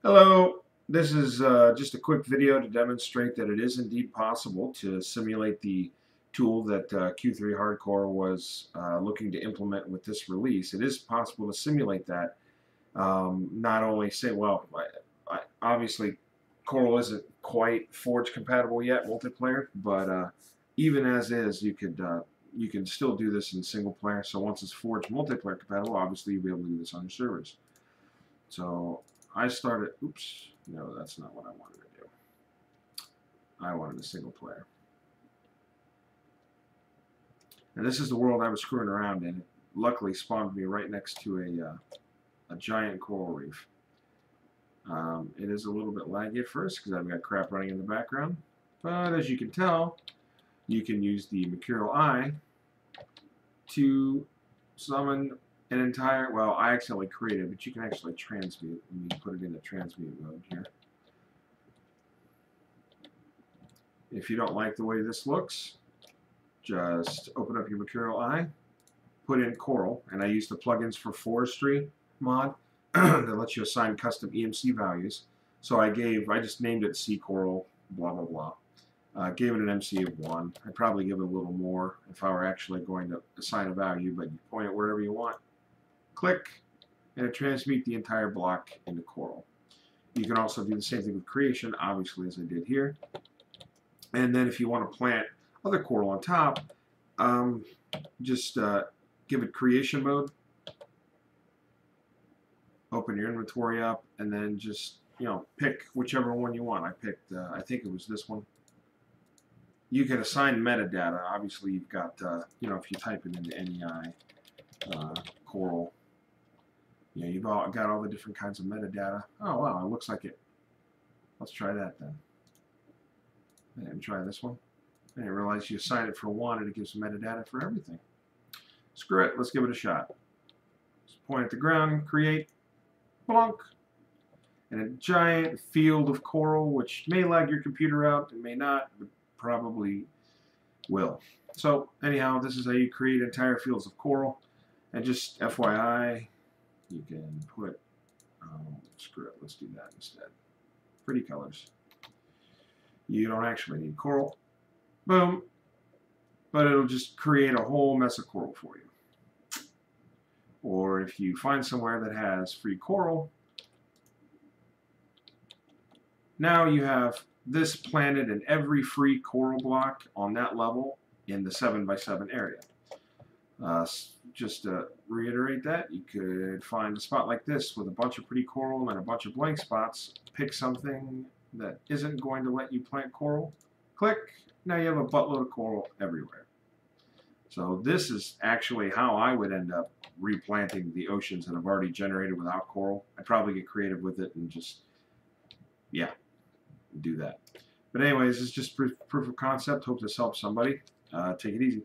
Hello, this is just a quick video to demonstrate that it is indeed possible to simulate the tool that Q3 Hardcore was looking to implement with this release. It is possible to simulate that. Not only say, well, obviously Coral isn't quite Forge compatible yet, multiplayer, but even as is, you can still do this in single player. So once it's Forge multiplayer compatible, obviously you'll be able to do this on your servers. So I started, oops, no, that's not what I wanted to do. I wanted a single player. And this is the world I was screwing around in. It luckily spawned me right next to a giant coral reef. It is a little bit laggy at first because I've got crap running in the background. But as you can tell, you can use the Mercurial Eye to summon an entire, well, I accidentally created, but you can actually transmute. Let me put it into transmute mode here. If you don't like the way this looks, just open up your Mercurial Eye, put in Coral, and I use the Plugins For Forestry mod that lets you assign custom EMC values. So I just named it Sea Coral, blah, blah, blah. Gave it an MC of 1. I'd probably give it a little more if I were actually going to assign a value, but you point it wherever you want. Click, and it transmutes the entire block into Coral. You can also do the same thing with creation, obviously, as I did here. And then if you want to plant other coral on top, just give it creation mode, open your inventory up, and then just, pick whichever one you want. I picked, I think it was this one. You can assign metadata. Obviously, you've got, if you type it into NEI, coral, you've got all the different kinds of metadata. Oh, wow, it looks like it. Let's try that then. And try this one. I didn't realize you assign it for one and it gives metadata for everything. Screw it, let's give it a shot. Just point at the ground, create, plonk, and a giant field of coral, which may lag your computer out, it may not, but probably will. So anyhow, this is how you create entire fields of coral. And just FYI, you can put, screw it, let's do that instead. Pretty colors. You don't actually need coral. Boom. But it'll just create a whole mess of coral for you. Or if you find somewhere that has free coral, now you have this planted in every free coral block on that level in the 7x7 area. Just to reiterate that, you could find a spot like this with a bunch of pretty coral and a bunch of blank spots, pick something that isn't going to let you plant coral, click, now you have a buttload of coral everywhere. So this is actually how I would end up replanting the oceans that I've already generated without coral. I'd probably get creative with it and just, yeah, do that. But anyways, it's just proof of concept. Hope this helps somebody. Take it easy.